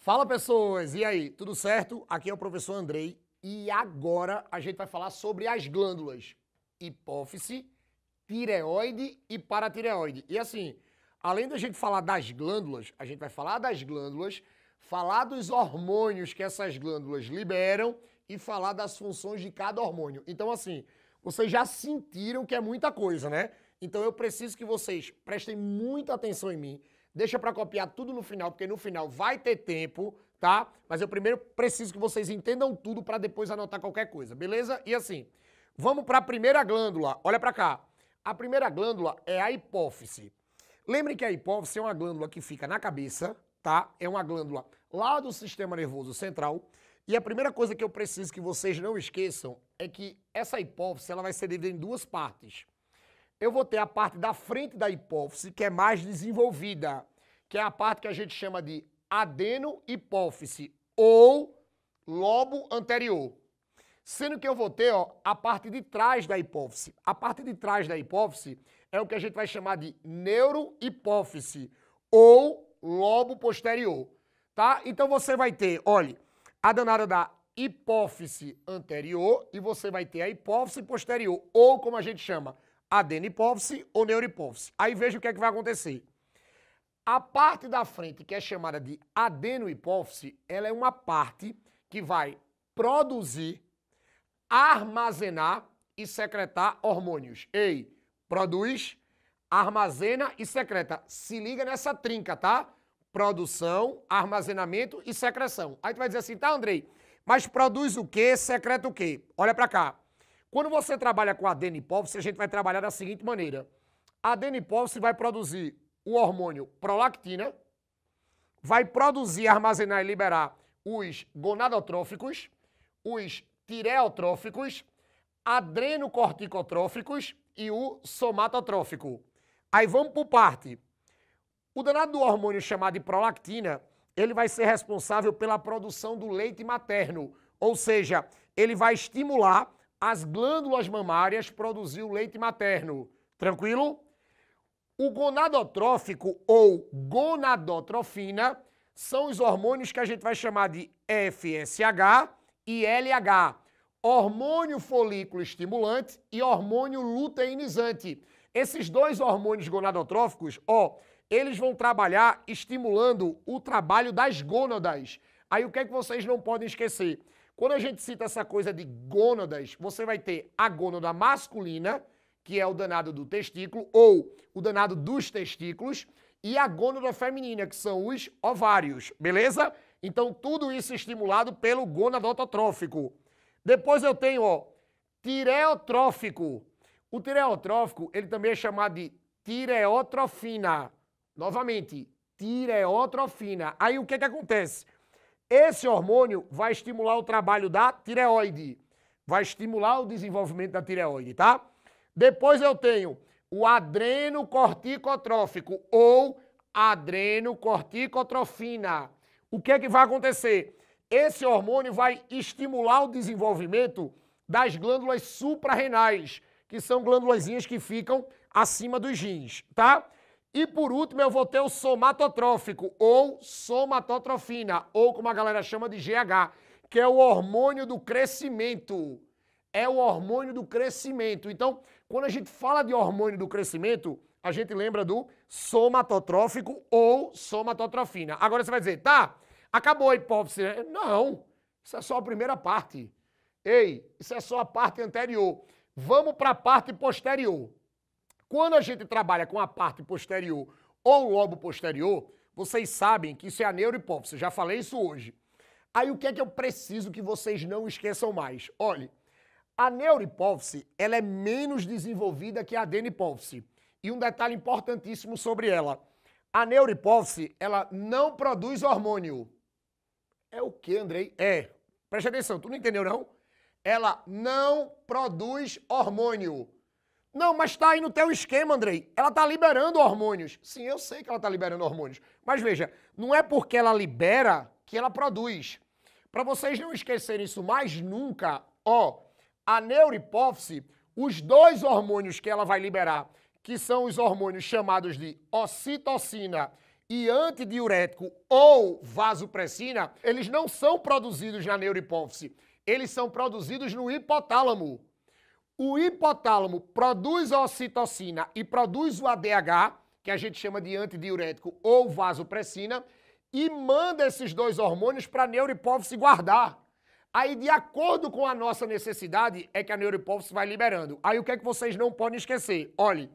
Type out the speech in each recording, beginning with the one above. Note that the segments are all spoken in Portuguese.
Fala, pessoas! E aí, tudo certo? Aqui é o professor Andrei e agora a gente vai falar sobre as glândulas hipófise, tireoide e paratireoide. E assim, além da gente falar das glândulas, a gente vai falar das glândulas, falar dos hormônios que essas glândulas liberam e falar das funções de cada hormônio. Então assim, vocês já sentiram que é muita coisa, né? Então eu preciso que vocês prestem muita atenção em mim. Deixa para copiar tudo no final, porque no final vai ter tempo, tá? Mas eu primeiro preciso que vocês entendam tudo para depois anotar qualquer coisa, beleza? E assim, vamos para a primeira glândula. Olha para cá. A primeira glândula é a hipófise. Lembrem que a hipófise é uma glândula que fica na cabeça, tá? É uma glândula lá do sistema nervoso central. E a primeira coisa que eu preciso que vocês não esqueçam é que essa hipófise ela vai ser dividida em duas partes. Eu vou ter a parte da frente da hipófise, que é mais desenvolvida, que é a parte que a gente chama de adenohipófise ou lobo anterior. Sendo que eu vou ter a parte de trás da hipófise. A parte de trás da hipófise é o que a gente vai chamar de neurohipófise ou lobo posterior, tá? Então você vai ter, olha, a danada da hipófise anterior e você vai ter a hipófise posterior, ou como a gente chama, adenihipófise ou neurohipófise. Aí veja o que é que vai acontecer. A parte da frente, que é chamada de adenohipófise, ela é uma parte que vai produzir, armazenar e secretar hormônios. Ei, produz, armazena e secreta. Se liga nessa trinca, tá? Produção, armazenamento e secreção. Aí tu vai dizer assim, tá, Andrei, mas produz o quê? Secreta o quê? Olha pra cá. Quando você trabalha com a adenihipófise, a gente vai trabalhar da seguinte maneira. A adenihipófise vai produzir o hormônio prolactina, vai produzir, armazenar e liberar os gonadotróficos, os tireotróficos, adrenocorticotróficos e o somatotrófico. Aí vamos por parte. O danado do hormônio chamado de prolactina, ele vai ser responsável pela produção do leite materno, ou seja, ele vai estimular as glândulas mamárias produzir o leite materno. Tranquilo? O gonadotrófico ou gonadotrofina são os hormônios que a gente vai chamar de FSH e LH. Hormônio folículo estimulante e hormônio luteinizante. Esses dois hormônios gonadotróficos, eles vão trabalhar estimulando o trabalho das gônadas. Aí o que é que vocês não podem esquecer? Quando a gente cita essa coisa de gônadas, você vai ter a gônada masculina, que é o danado do testículo, ou o danado dos testículos, e a gônada feminina, que são os ovários, beleza? Então, tudo isso estimulado pelo gonadotrófico. Depois eu tenho, tireotrófico. O tireotrófico, ele também é chamado de tireotrofina. Novamente, tireotrofina. Aí o que acontece? Esse hormônio vai estimular o trabalho da tireoide, vai estimular o desenvolvimento da tireoide, tá? Depois eu tenho o adrenocorticotrófico ou adrenocorticotrofina. O que é que vai acontecer? Esse hormônio vai estimular o desenvolvimento das glândulas suprarrenais, que são glândulazinhas que ficam acima dos rins, tá? E por último eu vou ter o somatotrófico ou somatotrofina, ou como a galera chama de GH, que é o hormônio do crescimento. É o hormônio do crescimento. Então, quando a gente fala de hormônio do crescimento, a gente lembra do somatotrófico ou somatotrofina. Agora você vai dizer, tá, acabou a hipófise, né? Não, isso é só a primeira parte. Ei, isso é só a parte anterior. Vamos para a parte posterior. Quando a gente trabalha com a parte posterior ou lobo posterior, vocês sabem que isso é a neurohipófise, eu já falei isso hoje. Aí o que é que eu preciso que vocês não esqueçam mais? Olha, a neurohipófise, ela é menos desenvolvida que a adenihipófise. E um detalhe importantíssimo sobre ela. A neurohipófise, ela não produz hormônio. É o que, Andrei? Preste atenção, tu não entendeu não? Ela não produz hormônio. Não, mas tá aí no teu esquema, Andrei. Ela tá liberando hormônios. Sim, eu sei que ela tá liberando hormônios. Mas veja, não é porque ela libera que ela produz. Para vocês não esquecerem isso mais nunca, a neurohipófise, os dois hormônios que ela vai liberar, que são os hormônios chamados de ocitocina e antidiurético ou vasopressina, eles não são produzidos na neurohipófise, eles são produzidos no hipotálamo. O hipotálamo produz a ocitocina e produz o ADH, que a gente chama de antidiurético ou vasopressina, e manda esses dois hormônios para a neurohipófise guardar. Aí, de acordo com a nossa necessidade, é que a neurohipófise vai liberando. Aí, o que é que vocês não podem esquecer? Olha,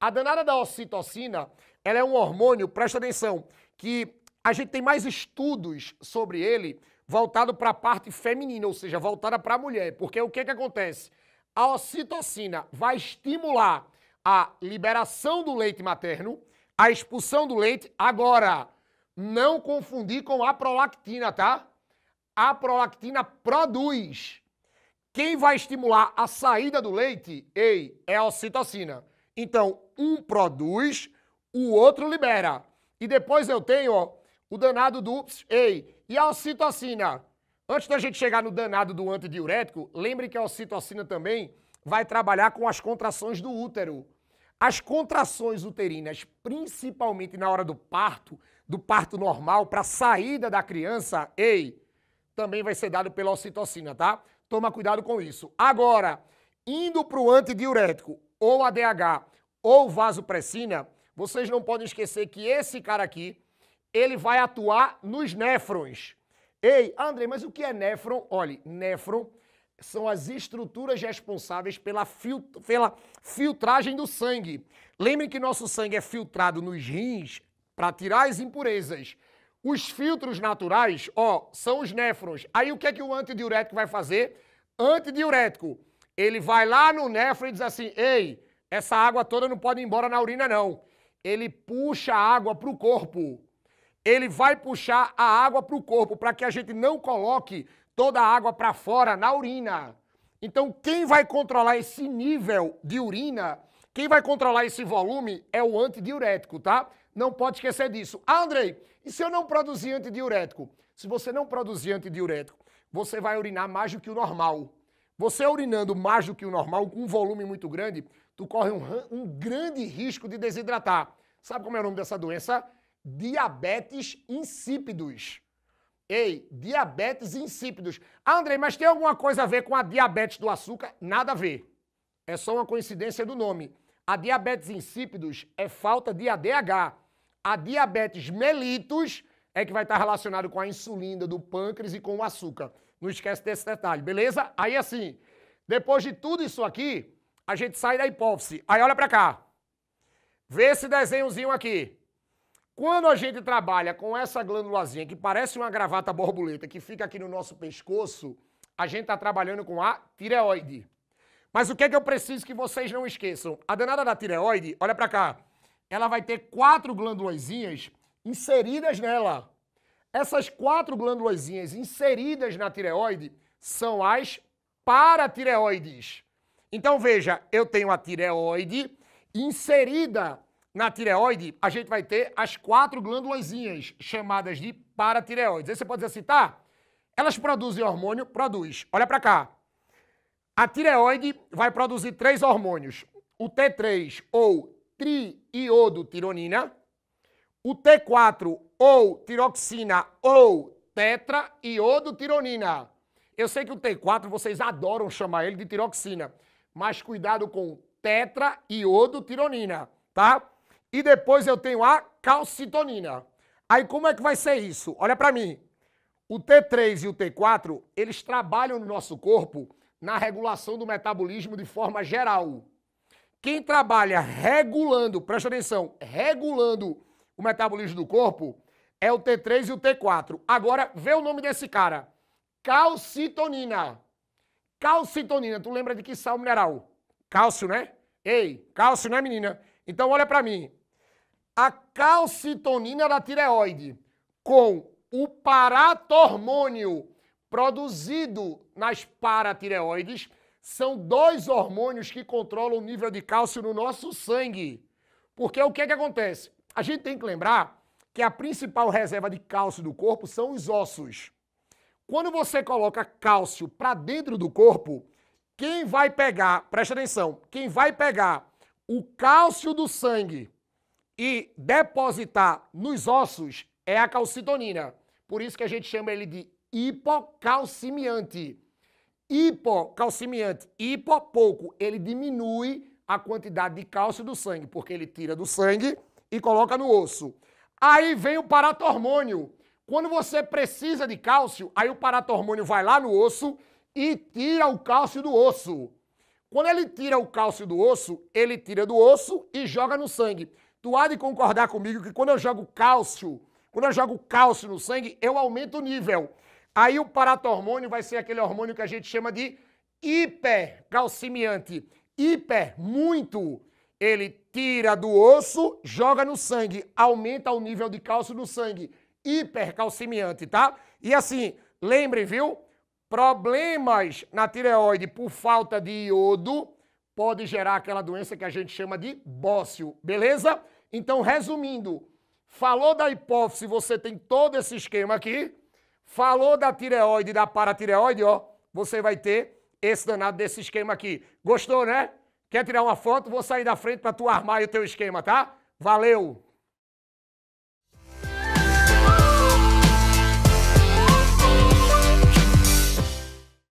a danada da ocitocina, ela é um hormônio, presta atenção, que a gente tem mais estudos sobre ele voltado para a parte feminina, ou seja, voltada para a mulher. Porque o que é que acontece? A ocitocina vai estimular a liberação do leite materno, a expulsão do leite. Agora, não confundir com a prolactina, tá? A prolactina produz. Quem vai estimular a saída do leite, é a ocitocina. Então, um produz, o outro libera. E depois eu tenho, o danado do, e a ocitocina. Antes da gente chegar no danado do antidiurético, lembre que a ocitocina também vai trabalhar com as contrações do útero. As contrações uterinas, principalmente na hora do parto normal, para a saída da criança, também vai ser dado pela ocitocina, tá? Toma cuidado com isso. Agora, indo para o antidiurético, ou ADH, ou vasopressina, vocês não podem esquecer que esse cara aqui, ele vai atuar nos néfrons. André, mas o que é néfron? Olha, néfron são as estruturas responsáveis pela filtragem do sangue. Lembrem que nosso sangue é filtrado nos rins para tirar as impurezas. Os filtros naturais, são os néfrons. Aí o que é que o antidiurético vai fazer? Antidiurético. Ele vai lá no néfron e diz assim, essa água toda não pode ir embora na urina, não. Ele puxa a água para o corpo. Ele vai puxar a água para o corpo para que a gente não coloque toda a água para fora na urina. Então, quem vai controlar esse nível de urina, quem vai controlar esse volume é o antidiurético, tá? Não pode esquecer disso. Andrei, e se eu não produzir antidiurético? Se você não produzir antidiurético, você vai urinar mais do que o normal. Você urinando mais do que o normal, com um volume muito grande, tu corre um grande risco de desidratar. Sabe como é o nome dessa doença? Diabetes insípidos. Diabetes insípidos. Andrei, mas tem alguma coisa a ver com a diabetes do açúcar? Nada a ver. É só uma coincidência do nome. A diabetes insípidos é falta de ADH. A diabetes mellitus é que vai estar relacionado com a insulina do pâncreas e com o açúcar. Não esquece desse detalhe, beleza? Aí assim, depois de tudo isso aqui, a gente sai da hipófise. Aí olha pra cá. Vê esse desenhozinho aqui. Quando a gente trabalha com essa glândulazinha que parece uma gravata borboleta que fica aqui no nosso pescoço, a gente está trabalhando com a tireoide. Mas o que é que eu preciso que vocês não esqueçam? A danada da tireoide, olha pra cá, ela vai ter 4 glândulazinhas inseridas nela. Essas 4 glândulazinhas inseridas na tireoide são as paratireoides. Então veja, eu tenho a tireoide inserida na tireoide, a gente vai ter as 4 glândulazinhas chamadas de paratireoides. Aí você pode dizer assim, tá? Elas produzem hormônio? Produz. Olha pra cá. A tireoide vai produzir 3 hormônios. O T3 ou triiodotironina, o T4 ou tiroxina ou tetraiodotironina. Eu sei que o T4 vocês adoram chamar ele de tiroxina, mas cuidado com tetraiodotironina, tá? E depois eu tenho a calcitonina. Aí como é que vai ser isso? Olha pra mim. O T3 e o T4, eles trabalham no nosso corpo na regulação do metabolismo de forma geral. Quem trabalha regulando, presta atenção, regulando o metabolismo do corpo é o T3 e o T4. Agora, vê o nome desse cara. Calcitonina. Calcitonina, tu lembra de que sal mineral? Cálcio, né? Cálcio, né, menina? Então, olha pra mim. A calcitonina da tireoide com o paratormônio produzido nas paratireoides são 2 hormônios que controlam o nível de cálcio no nosso sangue. Porque o que é que acontece? A gente tem que lembrar que a principal reserva de cálcio do corpo são os ossos. Quando você coloca cálcio para dentro do corpo, quem vai pegar, presta atenção, quem vai pegar o cálcio do sangue e depositar nos ossos é a calcitonina. Por isso que a gente chama ele de hipocalcemiante. Hipocalcemiante, hipo, pouco, ele diminui a quantidade de cálcio do sangue, porque ele tira do sangue e coloca no osso. Aí vem o paratormônio. Quando você precisa de cálcio, aí o paratormônio vai lá no osso e tira o cálcio do osso. Quando ele tira o cálcio do osso, ele tira do osso e joga no sangue. Tu há de concordar comigo que quando eu jogo cálcio no sangue, eu aumento o nível. Aí o paratormônio vai ser aquele hormônio que a gente chama de hipercalcemiante. Hiper, muito. Ele tira do osso, joga no sangue, aumenta o nível de cálcio no sangue. Hipercalcemiante, tá? E assim, lembrem, viu? Problemas na tireoide por falta de iodo pode gerar aquela doença que a gente chama de bócio, beleza? Então, resumindo, falou da hipófise, você tem todo esse esquema aqui. Falou da tireoide e da paratireoide, ó, você vai ter esse danado desse esquema aqui. Gostou, né? Quer tirar uma foto? Vou sair da frente para tu armar aí o teu esquema, tá? Valeu!